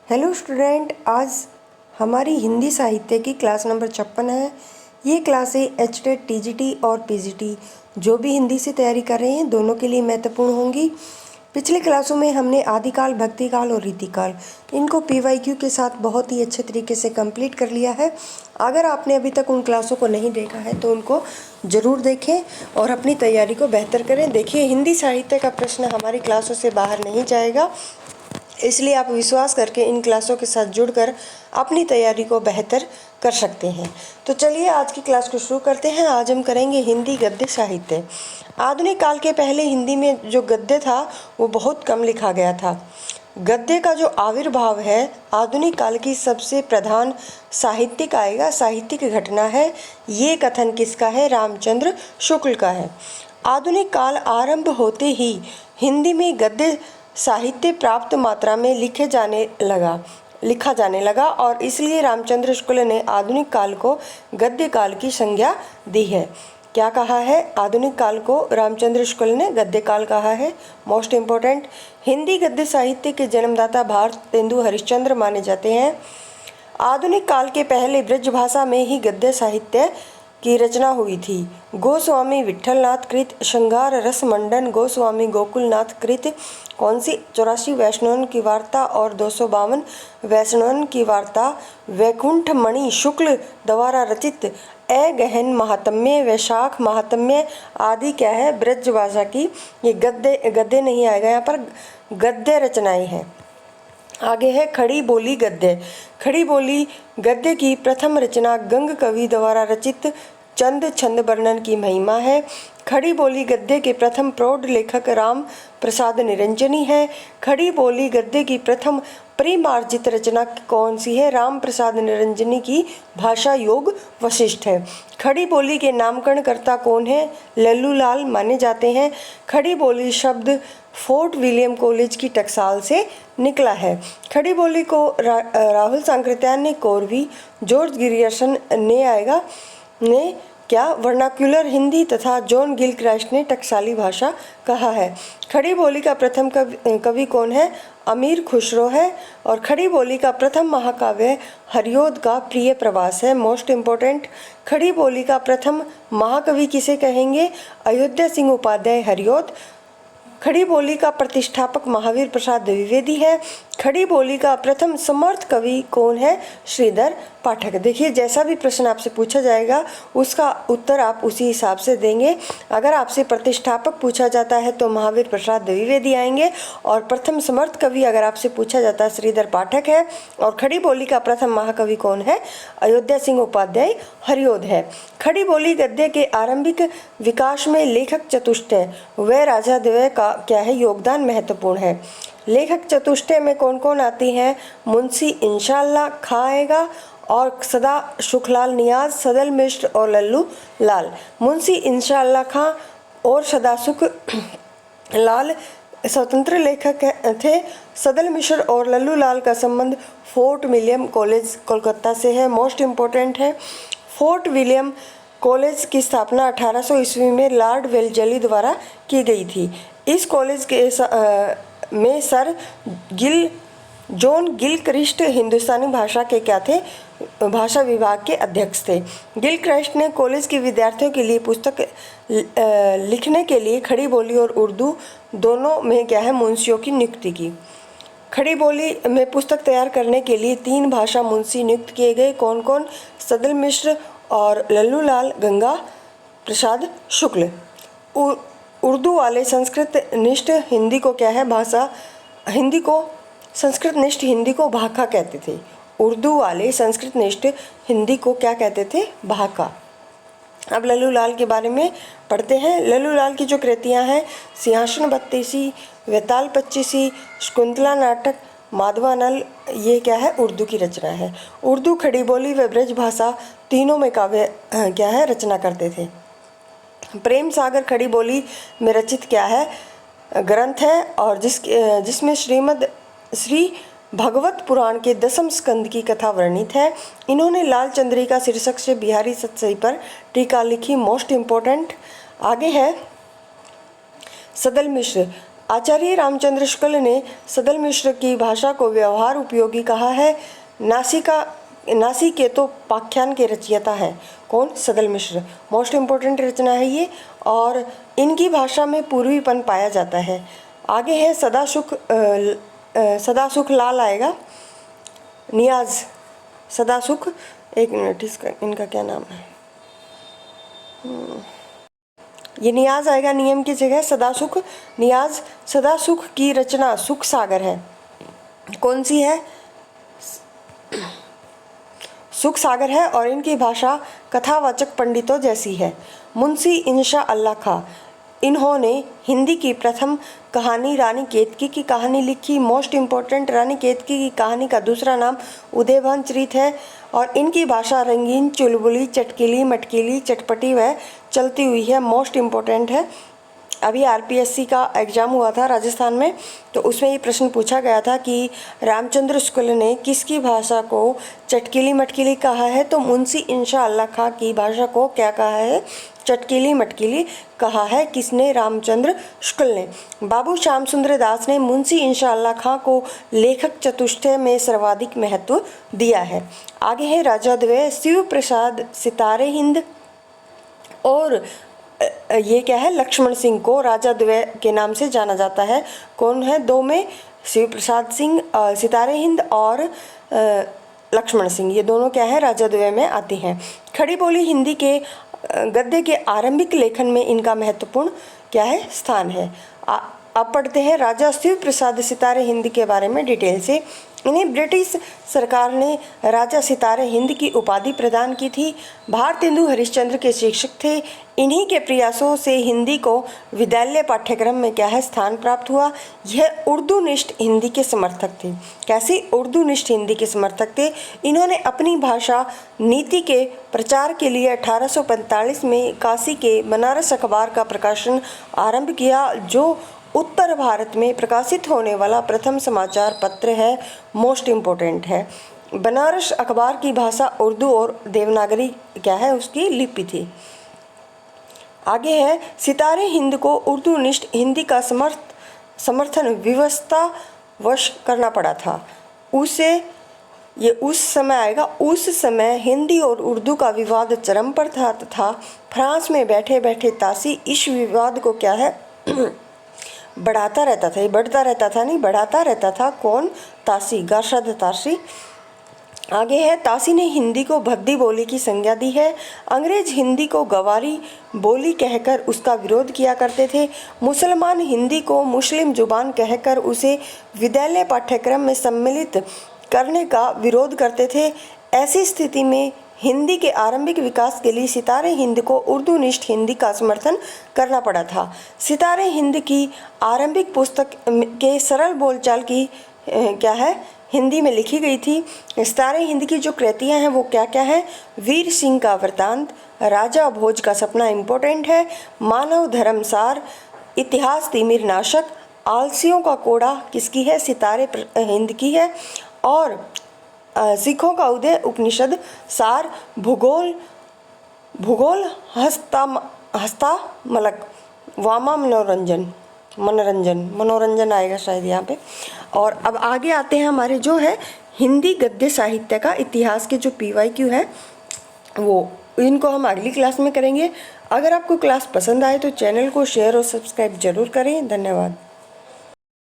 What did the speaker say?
Hello student, आज हमारी हिंदी साहित्य की क्लास नंबर 56 है। ये क्लासें एचटेट, टीजीटी और पीजीटी जो भी हिंदी से तैयारी कर रहे हैं दोनों के लिए महत्वपूर्ण होंगी। पिछले क्लासों में हमने आदिकाल, भक्तिकाल और रीतिकाल इनको पीवाईक्यू के साथ बहुत ही अच्छे तरीके से कंप्लीट कर लिया है। अगर आपने अभी तक उन क्लासों को नहीं देखा है तो उनको ज़रूर देखें और अपनी तैयारी को बेहतर करें। देखिए, हिंदी साहित्य का प्रश्न हमारी क्लासों से बाहर नहीं जाएगा, इसलिए आप विश्वास करके इन क्लासों के साथ जुड़कर अपनी तैयारी को बेहतर कर सकते हैं। तो चलिए आज की क्लास को शुरू करते हैं। आज हम करेंगे हिंदी गद्य साहित्य। आधुनिक काल के पहले हिंदी में जो गद्य था वो बहुत कम लिखा गया था। गद्य का जो आविर्भाव है आधुनिक काल की सबसे प्रधान साहित्यिक घटना है। ये कथन किसका है? रामचंद्र शुक्ल का है। आधुनिक काल आरंभ होते ही हिंदी में गद्य साहित्य पर्याप्त मात्रा में लिखा जाने लगा और इसलिए रामचंद्र शुक्ल ने आधुनिक काल को गद्य काल की संज्ञा दी है। क्या कहा है? आधुनिक काल को रामचंद्र शुक्ल ने गद्य काल कहा है। मोस्ट इम्पोर्टेंट, हिंदी गद्य साहित्य के जन्मदाता भारतेंदु हरिश्चंद्र माने जाते हैं। आधुनिक काल के पहले ब्रज भाषा में ही गद्य साहित्य की रचना हुई थी। गोस्वामी विठलनाथ कृत श्रृंगार रस मंडन, गोस्वामी गोकुलनाथ कृत कौन सी 84 वैष्णवन की वार्ता और 252 वैष्णवन की वार्ता, वैकुंठ मणि शुक्ल द्वारा रचित ए गहन महात्म्य, वैशाख महात्म्य आदि क्या है? ब्रज भाषा की ये गद्य नहीं आएगा यहाँ पर, गद्य रचनाएं हैं। आगे है खड़ी बोली गद्य। खड़ी बोली गद्य की प्रथम रचना गंग कवि द्वारा रचित चंद छंद वर्णन की महिमा है। खड़ी बोली गद्य के प्रथम प्रौढ़ लेखक राम प्रसाद निरंजनी है। खड़ी बोली गद्य की प्रथम परिमार्जित रचना कौन सी है? राम प्रसाद निरंजनी की भाषा योग वशिष्ठ है। खड़ी बोली के नामकरणकर्ता कौन है? लल्लू लाल माने जाते हैं। खड़ी बोली शब्द फोर्ट विलियम कॉलेज की टकसाल से निकला है। खड़ी बोली को राहुल सांकृत्यायन ने कोरवी, जॉर्ज गिरियर्सन ने क्या वर्नाक्युलर हिंदी तथा जॉन गिलक्राइस्ट ने टकसाली भाषा कहा है। खड़ी बोली का प्रथम कवि कौन है? अमीर खुसरो है। और खड़ी बोली का प्रथम महाकाव्य हरिओद का प्रिय प्रवास है। मोस्ट इम्पोर्टेंट, खड़ी बोली का प्रथम महाकवि किसे कहेंगे? अयोध्या सिंह उपाध्याय हरिओद। खड़ी बोली का प्रतिष्ठापक महावीर प्रसाद द्विवेदी है। खड़ी बोली का प्रथम समर्थ कवि कौन है? श्रीधर पाठक। देखिए, जैसा भी प्रश्न आपसे पूछा जाएगा उसका उत्तर आप उसी हिसाब से देंगे। अगर आपसे प्रतिष्ठापक पूछा जाता है तो महावीर प्रसाद द्विवेदी आएंगे और प्रथम समर्थ कवि अगर आपसे पूछा जाता है श्रीधर पाठक है। और खड़ी बोली का प्रथम महाकवि कौन है? अयोध्या सिंह उपाध्याय हरिओद है। खड़ी बोली गद्य के आरंभिक विकास में लेखक चतुष्टय व राजाद्वय का क्या है? योगदान महत्वपूर्ण है। लेखक चतुष्टय में कौन कौन आती हैं? मुंशी इंशाअल्लाह खां आएगा और सदा सुखलाल नियाज, सदल मिश्र और लल्लू लाल। मुंशी इंशाअल्लाह खां और सदा सुख लाल स्वतंत्र लेखक थे। सदल मिश्र और लल्लू लाल का संबंध फोर्ट विलियम कॉलेज कोलकाता से है। मोस्ट इम्पोर्टेंट है, फोर्ट विलियम कॉलेज की स्थापना 1800 ईस्वी में लॉर्ड वेलजली द्वारा की गई थी। इस कॉलेज के में सर जॉन गिलक्रिस्ट हिंदुस्तानी भाषा के क्या थे? भाषा विभाग के अध्यक्ष थे। गिलक्रिस्ट ने कॉलेज के विद्यार्थियों के लिए पुस्तक लिखने के लिए खड़ी बोली और उर्दू दोनों में क्या है? मुंशियों की नियुक्ति की। खड़ी बोली में पुस्तक तैयार करने के लिए 3 भाषा मुंशी नियुक्त किए गए। कौन कौन? सदल मिश्र और लल्लू लाल गंगा प्रसाद शुक्ल। उर्दू वाले संस्कृत निष्ठ हिंदी को क्या है? संस्कृत निष्ठ हिंदी को भाका कहते थे। उर्दू वाले संस्कृत निष्ठ हिंदी को क्या कहते थे? भाका। अब लल्लू लाल के बारे में पढ़ते हैं। लल्लू लाल की जो कृतियाँ हैं सिंहासन बत्तीसी, वेताल पच्चीसी, शकुंतला नाटक, माधवानल, ये क्या है? उर्दू की रचना है। उर्दू, खड़ी बोली व ब्रज भाषा तीनों में काव्य क्या है? रचना करते थे। प्रेम सागर खड़ी बोली में रचित क्या है? ग्रंथ है और जिसमें श्री भगवत पुराण के 10वें स्कंद की कथा वर्णित है। इन्होंने लाल चंद्रिका शीर्षक से बिहारी सतसई पर टीका लिखी। मोस्ट इम्पोर्टेंट आगे है सदल मिश्र। आचार्य रामचंद्र शुक्ल ने सदल मिश्र की भाषा को व्यवहार उपयोगी कहा है। नासिकेतोपाख्यान के रचयिता हैं कौन? सदल मिश्र। मोस्ट इम्पोर्टेंट रचना है ये, और इनकी भाषा में पूर्वीपन पाया जाता है। आगे है सदासुख लाल आएगा। नियाज सदासुख, एक मिनट, इसका इनका क्या नाम है? ये नियाज आएगा नियम की जगह, सदासुख नियाज। सदासुख की रचना सुख सागर है। कौन सी है? सुख सागर है, और इनकी भाषा कथावाचक पंडितों जैसी है। मुंशी इंशा अल्लाह खां, इन्होंने हिंदी की प्रथम कहानी रानी केतकी की कहानी लिखी। मोस्ट इम्पोर्टेंट, रानी केतकी की कहानी का दूसरा नाम उदयभान चरित है, और इनकी भाषा रंगीन, चुलबुली, चटकीली, मटकीली, चटपटी व चलती हुई है। मोस्ट इम्पोर्टेंट है। अभी आरपीएससी का एग्ज़ाम हुआ था राजस्थान में, तो उसमें ये प्रश्न पूछा गया था कि रामचंद्र शुक्ल ने किसकी भाषा को चटकीली मटकीली कहा है? तो मुंशी इंशा अल्लाह खां की भाषा को क्या कहा है? चटकीली मटकीली कहा है। किसने? रामचंद्र शुक्ल ने। बाबू श्याम सुंदर दास ने मुंशी इंशा अल्लाह खां को लेखक चतुष्टय में सर्वाधिक महत्व दिया है। आगे है राजाद्वय शिव प्रसाद सितारे हिंद, और ये क्या है? लक्ष्मण सिंह को राजाद्वय के नाम से जाना जाता है। कौन है दो में? शिव प्रसाद सिंह सितारे हिंद और लक्ष्मण सिंह, ये दोनों क्या है? राजाद्वय में आते हैं। खड़ी बोली हिंदी के गद्य के आरंभिक लेखन में इनका महत्वपूर्ण क्या है? स्थान है। अब पढ़ते हैं राजा शिव प्रसाद सितारे हिंद के बारे में डिटेल से। इन्हें ब्रिटिश सरकार ने राजा सितारे हिंद की उपाधि प्रदान की थी। भारतेंदु हरिश्चंद्र के शिक्षक थे। इन्हीं के प्रयासों से हिंदी को विद्यालय पाठ्यक्रम में क्या है? स्थान प्राप्त हुआ। यह उर्दूनिष्ठ हिंदी के समर्थक थे। कैसी? उर्दूनिष्ठ हिंदी के समर्थक थे। इन्होंने अपनी भाषा नीति के प्रचार के लिए 1845 में काशी के बनारस अखबार का प्रकाशन आरंभ किया, जो उत्तर भारत में प्रकाशित होने वाला प्रथम समाचार पत्र है। मोस्ट इम्पोर्टेंट है। बनारस अखबार की भाषा उर्दू और देवनागरी क्या है? उसकी लिपि थी। आगे है सितारे हिंद को उर्दूनिष्ठ हिंदी का समर्थन विवशतावश करना पड़ा था। ये उस समय आएगा। उस समय हिंदी और उर्दू का विवाद चरम पर था तथा फ्रांस में बैठे बैठे तासी इस विवाद को क्या है? बढ़ाता रहता था। ये बढ़ता रहता था नहीं, बढ़ाता रहता था। कौन? तासी, गार्शद तासी। आगे है तासी ने हिंदी को भद्दी बोली की संज्ञा दी है। अंग्रेज हिंदी को गवारी बोली कहकर उसका विरोध किया करते थे। मुसलमान हिंदी को मुस्लिम जुबान कहकर उसे विद्यालय पाठ्यक्रम में सम्मिलित करने का विरोध करते थे। ऐसी स्थिति में हिंदी के आरंभिक विकास के लिए सितारे हिंद को उर्दूनिष्ठ हिंदी का समर्थन करना पड़ा था। सितारे हिंद की आरंभिक पुस्तक के सरल बोलचाल की क्या है? हिंदी में लिखी गई थी। सितारे हिंद की जो कृतियाँ हैं वो क्या क्या हैं? वीर सिंह का वृतांत, राजा भोज का सपना इम्पोर्टेंट है, मानव धर्मसार, इतिहास तिमिर नाशक, आलसियों का कोड़ा किसकी है? सितारे हिंद की है। और सिखों का उदय उपनिषद सार, भूगोल हस्तामलक, वामा मनोरंजन आएगा शायद यहाँ पे। और अब आगे आते हैं हमारे जो है हिंदी गद्य साहित्य का इतिहास के जो PYQ है वो, इनको हम अगली क्लास में करेंगे। अगर आपको क्लास पसंद आए तो चैनल को शेयर और सब्सक्राइब जरूर करें। धन्यवाद।